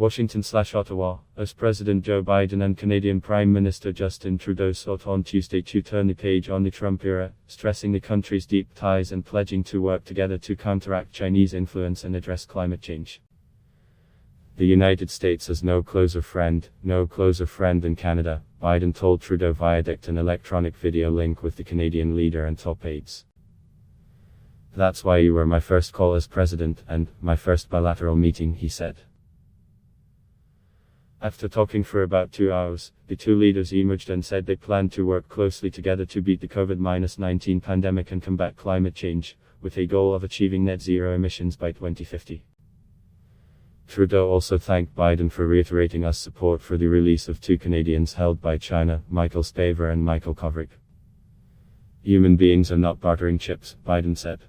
Washington/Ottawa, as President Joe Biden and Canadian Prime Minister Justin Trudeau sought on Tuesday to turn the page on the Trump era, stressing the country's deep ties and pledging to work together to counteract Chinese influence and address climate change. The United States has no closer friend than Canada, Biden told Trudeau via an electronic video link with the Canadian leader and top aides. "That's why you were my first call as president, and my first bilateral meeting," he said. After talking for about 2 hours, the two leaders emerged and said they planned to work closely together to beat the COVID-19 pandemic and combat climate change, with a goal of achieving net zero emissions by 2050. Trudeau also thanked Biden for reiterating us support for the release of 2 Canadians held by China, Michael Spavor and Michael Kovrig. "Human beings are not bartering chips," Biden said.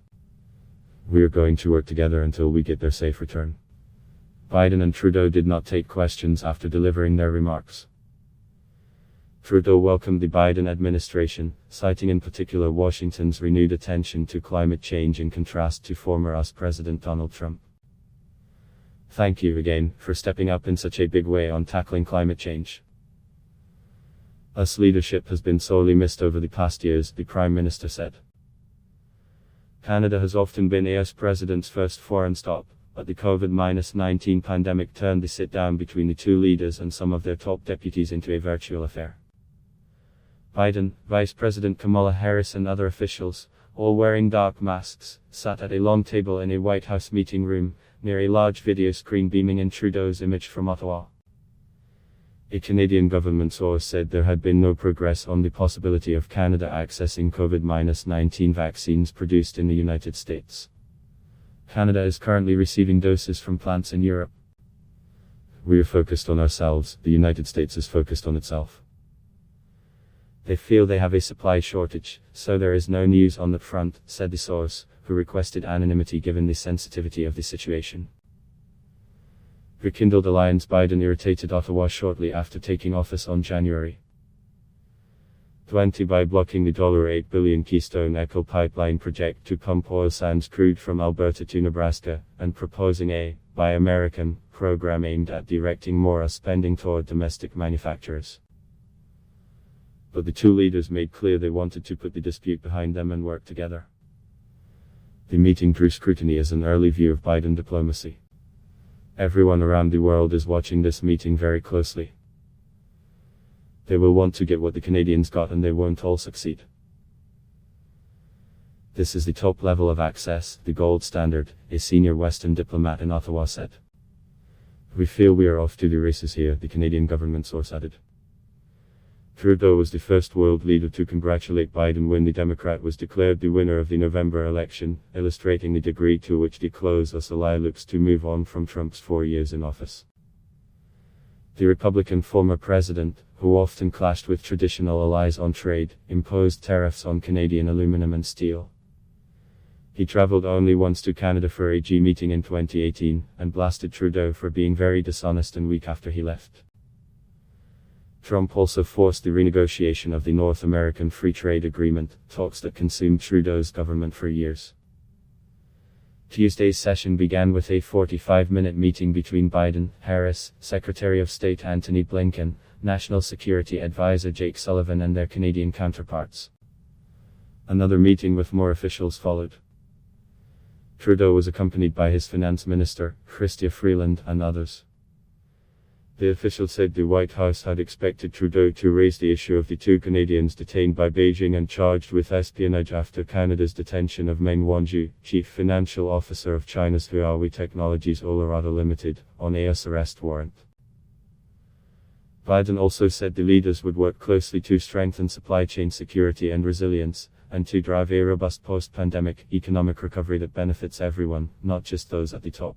"We are going to work together until we get their safe return." Biden and Trudeau did not take questions after delivering their remarks. Trudeau welcomed the Biden administration, citing in particular Washington's renewed attention to climate change in contrast to former US President Donald Trump. "Thank you again for stepping up in such a big way on tackling climate change. US leadership has been sorely missed over the past years," the Prime Minister said. Canada has often been a US president's first foreign stop, but the COVID-19 pandemic turned the sit-down between the two leaders and some of their top deputies into a virtual affair. Biden, Vice President Kamala Harris and other officials, all wearing dark masks, sat at a long table in a White House meeting room, near a large video screen beaming in Trudeau's image from Ottawa. A Canadian government source said there had been no progress on the possibility of Canada accessing COVID-19 vaccines produced in the United States. "Canada is currently receiving doses from plants in Europe. We are focused on ourselves, the United States is focused on itself. They feel they have a supply shortage, so there is no news on that front," said the source, who requested anonymity given the sensitivity of the situation. Rekindled alliance. Biden irritated Ottawa shortly after taking office on January 20 by blocking the $8 billion Keystone XL pipeline project to pump oil sands crude from Alberta to Nebraska, and proposing a Buy American program aimed at directing more spending toward domestic manufacturers. But the two leaders made clear they wanted to put the dispute behind them and work together. The meeting drew scrutiny as an early view of Biden diplomacy. "Everyone around the world is watching this meeting very closely. They will want to get what the Canadians got and they won't all succeed. This is the top level of access, the gold standard," a senior Western diplomat in Ottawa said. "We feel we are off to the races here," the Canadian government source added. Trudeau was the first world leader to congratulate Biden when the Democrat was declared the winner of the November election, illustrating the degree to which the close-us ally looks to move on from Trump's 4 years in office. The Republican former president, who often clashed with traditional allies on trade, imposed tariffs on Canadian aluminum and steel. He traveled only once to Canada for a G meeting in 2018, and blasted Trudeau for being very dishonest and weak after he left. Trump also forced the renegotiation of the North American Free Trade Agreement, talks that consumed Trudeau's government for years. Tuesday's session began with a 45-minute meeting between Biden, Harris, Secretary of State Antony Blinken, National Security Advisor Jake Sullivan and their Canadian counterparts. Another meeting with more officials followed. Trudeau was accompanied by his finance minister, Chrystia Freeland, and others. The official said the White House had expected Trudeau to raise the issue of the 2 Canadians detained by Beijing and charged with espionage after Canada's detention of Meng Wanzhou, chief financial officer of China's Huawei Technologies Olorado Limited, on a US arrest warrant. Biden also said the leaders would work closely to strengthen supply chain security and resilience, and to drive a robust post-pandemic economic recovery that benefits everyone, not just those at the top.